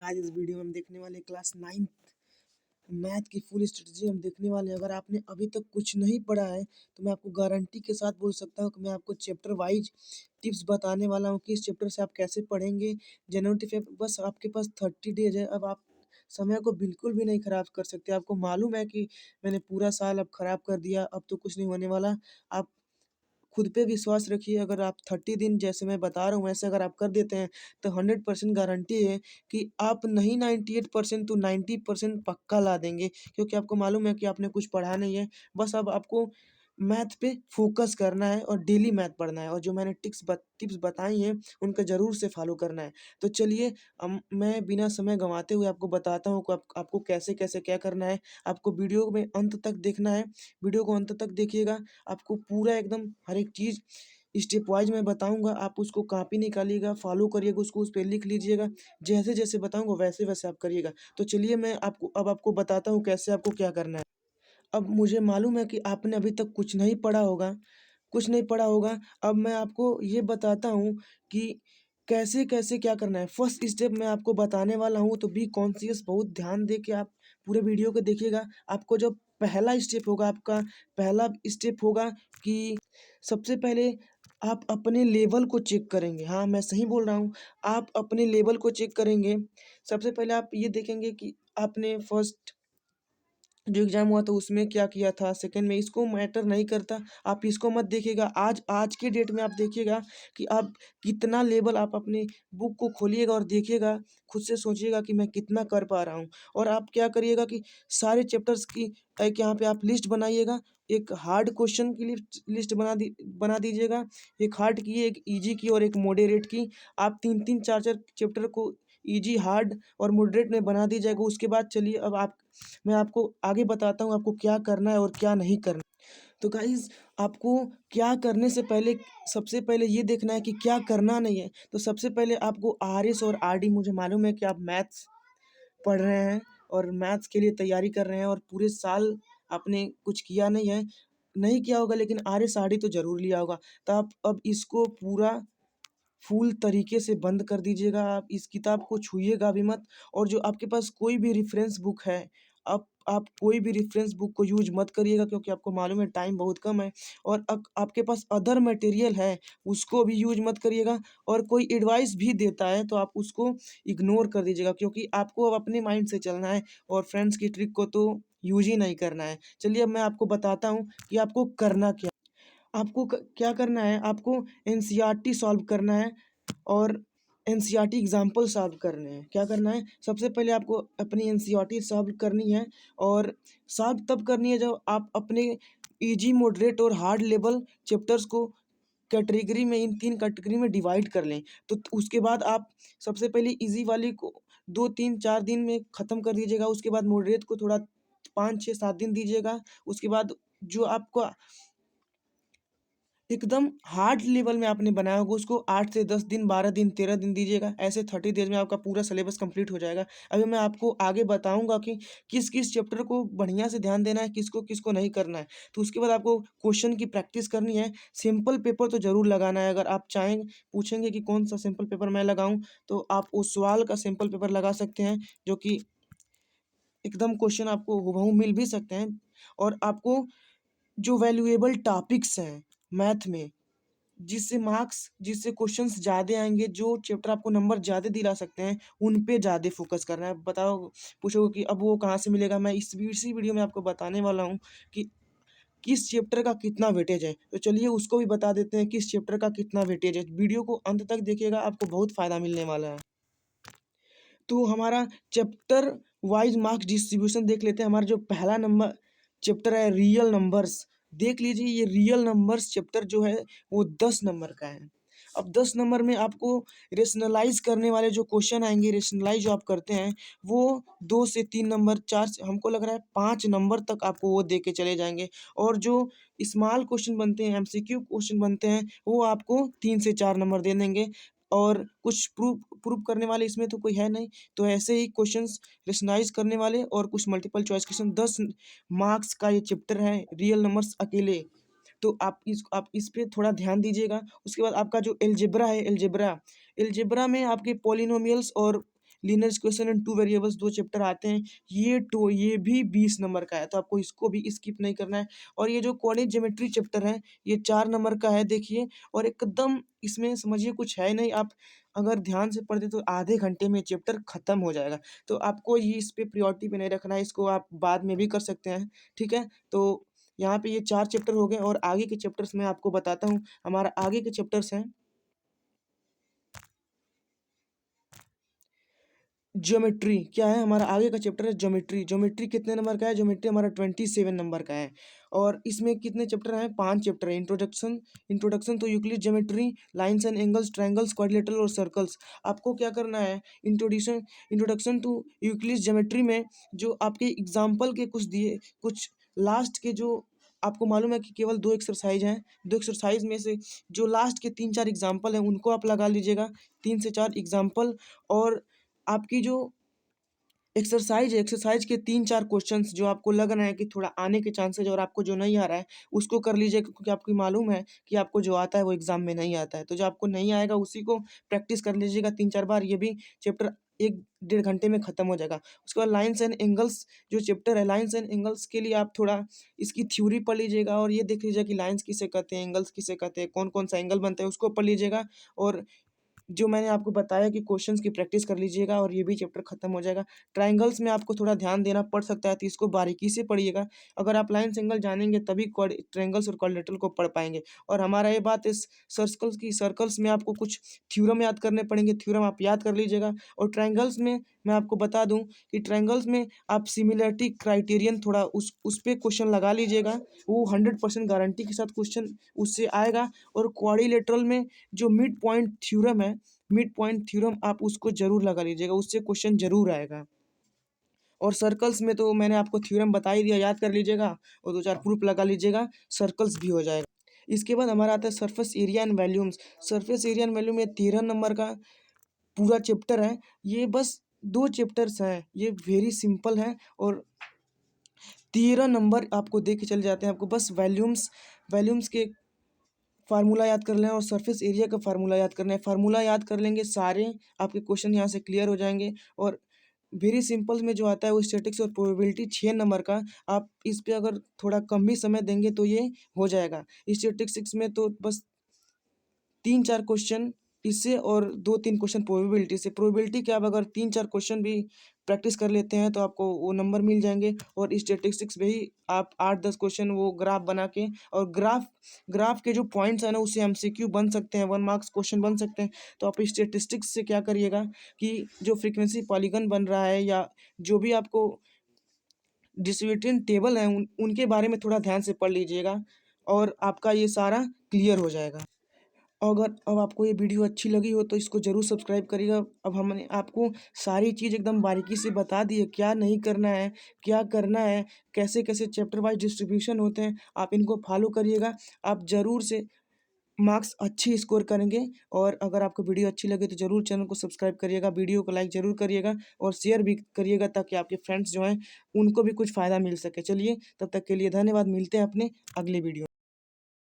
आज इस वीडियो में हम देखने वाले क्लास 9th मैथ की फुल स्ट्रेटजी हम देखने वाले हैं। अगर आपने अभी तक कुछ नहीं पढ़ा है तो मैं आपको गारंटी के साथ बोल सकता हूँ कि मैं आपको चैप्टर वाइज टिप्स बताने वाला हूँ कि इस चैप्टर से आप कैसे पढ़ेंगे। जनवरी फेब बस आपके पास 30 डेज है। अब आप समय को बिल्कुल भी नहीं खराब कर सकते। आपको मालूम है कि मैंने पूरा साल अब खराब कर दिया, अब तो कुछ नहीं होने वाला। आप खुद पे विश्वास रखिए। अगर आप 30 दिन जैसे मैं बता रहा हूँ वैसे अगर आप कर देते हैं तो 100% गारंटी है कि आप नहीं 98% तो 90% पक्का ला देंगे, क्योंकि आपको मालूम है कि आपने कुछ पढ़ा नहीं है। बस अब आपको मैथ पे फ़ोकस करना है और डेली मैथ पढ़ना है, और जो मैंने टिप्स बताई हैं उनको ज़रूर से फ़ॉलो करना है। तो चलिए मैं बिना समय गँवाते हुए आपको बताता हूँ कि आपको कैसे-कैसे क्या करना है। आपको वीडियो में अंत तक देखना है, वीडियो को अंत तक देखिएगा। आपको पूरा एकदम हर एक चीज़ स्टेप वाइज़ मैं बताऊँगा, आप उसको कॉपी निकालिएगा, फ़ॉलो करिएगा, उसको उस पे लिख लीजिएगा। जैसे-जैसे बताऊँगा वैसे-वैसे आप करिएगा। तो चलिए मैं आपको बताता हूँ कैसे आपको क्या करना है। अब मुझे मालूम है कि आपने अभी तक कुछ नहीं पढ़ा होगा। अब मैं आपको ये बताता हूँ कि कैसे-कैसे क्या करना है। फर्स्ट स्टेप मैं आपको बताने वाला हूँ, तो बी कॉन्शियस, बहुत ध्यान दे के आप पूरे वीडियो को देखिएगा। आपको जो पहला स्टेप होगा कि सबसे पहले आप अपने लेवल को चेक करेंगे। हाँ, मैं सही बोल रहा हूँ। आप अपने लेवल को चेक करेंगे। सबसे पहले आप ये देखेंगे कि आपने फर्स्ट जो एग्ज़ाम हुआ था उसमें क्या किया था, सेकंड में इसको मैटर नहीं करता, आप इसको मत देखिएगा। आज आज के डेट में आप देखिएगा कि आप कितना लेवल, आप अपनी बुक को खोलिएगा और देखिएगा, खुद से सोचिएगा कि मैं कितना कर पा रहा हूँ। और आप क्या करिएगा कि सारे चैप्टर्स की एक यहाँ पे आप लिस्ट बनाइएगा। एक हार्ड क्वेश्चन की लिस्ट बना दीजिएगा, एक हार्ड की, एक ईज़ी की और एक मॉडरेट की। आप 3-3 4-4 चैप्टर को ईज़ी, हार्ड और मॉडरेट में बना दीजिएगा। उसके बाद चलिए अब मैं आपको आगे बताता हूँ आपको क्या करना है और क्या नहीं करना। तो गाइज़, आपको क्या करने से पहले सबसे पहले ये देखना है कि क्या करना नहीं है। तो सबसे पहले आपको आरएस और आरडी, मुझे मालूम है कि आप मैथ्स पढ़ रहे हैं और मैथ्स के लिए तैयारी कर रहे हैं और पूरे साल आपने कुछ किया नहीं किया होगा, लेकिन आरएस आरडी तो ज़रूर लिया होगा। तो आप अब इसको पूरा फुल तरीके से बंद कर दीजिएगा, आप इस किताब को छूइएगा भी मत। और जो आपके पास कोई भी रेफ़रेंस बुक है, आप कोई भी रेफ़रेंस बुक को यूज़ मत करिएगा, क्योंकि आपको मालूम है टाइम बहुत कम है। और आपके पास अदर मटेरियल है, उसको भी यूज़ मत करिएगा। और कोई एडवाइस भी देता है तो आप उसको इग्नोर कर दीजिएगा, क्योंकि आपको अब अपने माइंड से चलना है और फ्रेंड्स की ट्रिक को तो यूज़ ही नहीं करना है। चलिए अब मैं आपको बताता हूँ कि आपको करना क्या है। आपको क्या करना है, आपको एनसीईआरटी सॉल्व करना है और एनसीईआरटी एग्जाम्पल सॉल्व करने हैं। क्या करना है, सबसे पहले आपको अपनी एनसीईआरटी सॉल्व करनी है, और सॉल्व तब करनी है जब आप अपने इजी, मॉडरेट और हार्ड लेवल चैप्टर्स को कैटेगरी में, इन 3 कैटेगरी में डिवाइड कर लें। तो उसके बाद आप सबसे पहले इजी वाली को 2, 3, 4 दिन में ख़त्म कर दीजिएगा। उसके बाद मॉडरेट को थोड़ा 5, 6, 7 दिन दीजिएगा। उसके बाद जो आपका एकदम हार्ड लेवल में आपने बनाया होगा उसको 8 से 10 दिन, 12 दिन, 13 दिन दीजिएगा। ऐसे 30 डेज़ में आपका पूरा सिलेबस कंप्लीट हो जाएगा। अभी मैं आपको आगे बताऊँगा कि किस-किस चैप्टर को बढ़िया से ध्यान देना है, किसको नहीं करना है। तो उसके बाद आपको क्वेश्चन की प्रैक्टिस करनी है। सिंपल पेपर तो ज़रूर लगाना है। अगर आप चाहें, पूछेंगे कि कौन-सा सिंपल पेपर मैं लगाऊँ, तो आप ओसवाल का सिंपल पेपर लगा सकते हैं, जो कि एकदम क्वेश्चन आपको हूबहू मिल भी सकते हैं। और आपको जो वैल्यूएबल टॉपिक्स हैं मैथ में, जिससे क्वेश्चंस ज़्यादा आएँगे, जो चैप्टर आपको नंबर ज़्यादा दिला सकते हैं, उन पे ज़्यादा फ़ोकस करना है। बताओ, पूछोगे कि अब वो कहाँ से मिलेगा? मैं इसी वीडियो में आपको बताने वाला हूँ कि किस चैप्टर का कितना वेटेज है। तो चलिए उसको भी बता देते हैं, किस चैप्टर का कितना वेटेज है। वीडियो को अंत तक देखिएगा, आपको बहुत फ़ायदा मिलने वाला है। तो हमारा चैप्टर वाइज़ मार्क्स डिस्ट्रीब्यूशन देख लेते हैं। हमारा जो पहला नंबर चैप्टर है, रियल नंबर्स। देख लीजिए, ये रियल नंबर्स चैप्टर जो है वो 10 नंबर का है। अब 10 नंबर में आपको रेशनलाइज़ करने वाले जो क्वेश्चन आएँगे, रेशनलाइज़ जो आप करते हैं, वो 2 से 3 नंबर, 4 से, हमको लग रहा है 5 नंबर तक आपको वो दे के चले जाएँगे। और जो स्मॉल क्वेश्चन बनते हैं, एमसीक्यू क्वेश्चन बनते हैं, वो आपको 3 से 4 नंबर दे देंगे। और कुछ प्रूव करने वाले इसमें तो कोई है नहीं। तो ऐसे ही क्वेश्चंस रेशनलाइज़ करने वाले और कुछ मल्टीपल चॉइस क्वेश्चन, 10 मार्क्स का ये चैप्टर है, रियल नंबर्स अकेले। तो आप इस पे थोड़ा ध्यान दीजिएगा। उसके बाद आपका जो अलजेब्रा है, अलजेब्रा में आपके पॉलिनोमियल्स और linear equation and 2 variables 2 chapter आते हैं। ये भी 20 नंबर का है, तो आपको इसको भी स्किप नहीं करना है। और ये जो कोऑर्डिनेट ज्योमेट्री चैप्टर है, ये 4 नंबर का है देखिए, और एकदम इसमें समझिए कुछ है नहीं, आप अगर ध्यान से पढ़ते तो आधे घंटे में चैप्टर खत्म हो जाएगा। तो आपको ये इस पे प्रायोरिटी पे नहीं रखना है, इसको आप बाद में भी कर सकते हैं, ठीक है? तो यहाँ पे ये 4 चैप्टर हो गए और आगे के चैप्टर्स मैं आपको बताता हूँ। हमारा आगे के चैप्टर्स हैं ज्योमेट्री। क्या है हमारा आगे का चैप्टर है ज्योमेट्री। ज्योमेट्री कितने नंबर का है? ज्योमेट्री हमारा 27 नंबर का है। और इसमें कितने चैप्टर हैं? 5 चैप्टर हैं। Introduction to Euclid geometry, lines and angles, triangles, quadrilateral और सर्कल्स। आपको क्या करना है? इंट्रोडक्शन टू यूक्लिड ज्योमेट्री में जो आपके एग्जाम्पल के कुछ लास्ट के जो आपको मालूम है कि केवल 2 एक्सरसाइज हैं। 2 एक्सरसाइज में से जो लास्ट के 3-4 एग्जाम्पल हैं उनको आप लगा लीजिएगा, 3 से 4 एग्जाम्पल। और आपकी जो एक्सरसाइज है, एक्सरसाइज के 3-4 क्वेश्चंस जो आपको लग रहा है कि थोड़ा आने के चांसेस है और आपको जो नहीं आ रहा है उसको कर लीजिए, क्योंकि आपको मालूम है कि आपको जो आता है वो एग्जाम में नहीं आता है। तो जो आपको नहीं आएगा उसी को प्रैक्टिस कर लीजिएगा 3-4 बार, ये भी चैप्टर 1 डेढ़ घंटे में खत्म हो जाएगा। उसके बाद लाइन्स एंड एंगल्स जो चैप्टर है, लाइन्स एंड एंगल्स के लिए आप थोड़ा इसकी थ्योरी पढ़ लीजिएगा और ये देख लीजिएगा कि लाइन्स किसे कहते हैं, एंगल्स किसे कहते हैं, कौन कौन सा एंगल बनता है उसको पढ़ लीजिएगा। और जो मैंने आपको बताया कि क्वेश्चंस की प्रैक्टिस कर लीजिएगा और ये भी चैप्टर खत्म हो जाएगा। ट्रायंगल्स में आपको थोड़ा ध्यान देना पड़ सकता है, तो इसको बारीकी से पढ़िएगा। अगर आप लाइन्स एंगल जानेंगे तभी ट्रायंगल्स और क्वाड्रिलेटरल को पढ़ पाएंगे। और हमारा ये बात इस सर्कल्स में आपको कुछ थ्योरम याद करने पड़ेंगे, थ्योरम आप याद कर लीजिएगा। और ट्रायंगल्स में मैं आपको बता दूं कि ट्रायंगल्स में आप सिमिलरिटी क्राइटेरियन थोड़ा उस पे क्वेश्चन लगा लीजिएगा, वो 100% गारंटी के साथ क्वेश्चन उससे आएगा। और क्वाड्रिलेटरल में जो मिड पॉइंट थ्योरम आप उसको जरूर लगा लीजिएगा, उससे क्वेश्चन जरूर आएगा। और सर्कल्स में तो मैंने आपको थ्योरम बता ही दिया, याद कर लीजिएगा और 2-4 प्रूफ लगा लीजिएगा, सर्कल्स भी हो जाएगा। इसके बाद हमारा आता है surface area and volumes. Surface area and volume ये 13 नंबर का पूरा चैप्टर है। ये बस 2 चैप्टर्स हैं, ये वेरी सिंपल है और 13 नंबर आपको दे के चले जाते हैं। आपको बस वॉल्यूम्स के फार्मूला याद कर लें और सरफेस एरिया का फार्मूला याद करना है। फार्मूला याद कर लेंगे, सारे आपके क्वेश्चन यहाँ से क्लियर हो जाएंगे। और वेरी सिंपल में जो आता है वो स्टैटिक्स और प्रोबेबिलिटी 6 नंबर का, आप इस पे अगर थोड़ा कम भी समय देंगे तो ये हो जाएगा। स्टैटिस्टिक्स में तो बस 3-4 क्वेश्चन इससे और 2-3 क्वेश्चन प्रोबेबिलिटी से। प्रोबेबिलिटी के आप अगर 3-4 क्वेश्चन भी प्रैक्टिस कर लेते हैं तो आपको वो नंबर मिल जाएंगे। और स्टैटिस्टिक्स में ही आप 8-10 क्वेश्चन वो ग्राफ बना के, और ग्राफ के जो पॉइंट्स है ना उससे एमसीक्यू बन सकते हैं, 1 मार्क्स क्वेश्चन बन सकते हैं। तो आप स्टैटिस्टिक्स से क्या करिएगा कि जो फ्रीक्वेंसी पॉलीगन बन रहा है या जो भी आपको डिस्ट्रीब्यूशन टेबल है उनके बारे में थोड़ा ध्यान से पढ़ लीजिएगा और आपका ये सारा क्लियर हो जाएगा। अगर अब आपको ये वीडियो अच्छी लगी हो तो इसको ज़रूर सब्सक्राइब करिएगा। अब हमने आपको सारी चीज़ एकदम बारीकी से बता दी है, क्या नहीं करना है, क्या करना है, कैसे-कैसे चैप्टर वाइज़ डिस्ट्रीब्यूशन होते हैं, आप इनको फॉलो करिएगा। आप ज़रूर से मार्क्स अच्छे स्कोर करेंगे। और अगर आपको वीडियो अच्छी लगे तो ज़रूर चैनल को सब्सक्राइब करिएगा, वीडियो को लाइक ज़रूर करिएगा और शेयर भी करिएगा ताकि आपके फ्रेंड्स जो हैं उनको भी कुछ फ़ायदा मिल सके। चलिए तब तक के लिए धन्यवाद, मिलते हैं अपने अगले वीडियो।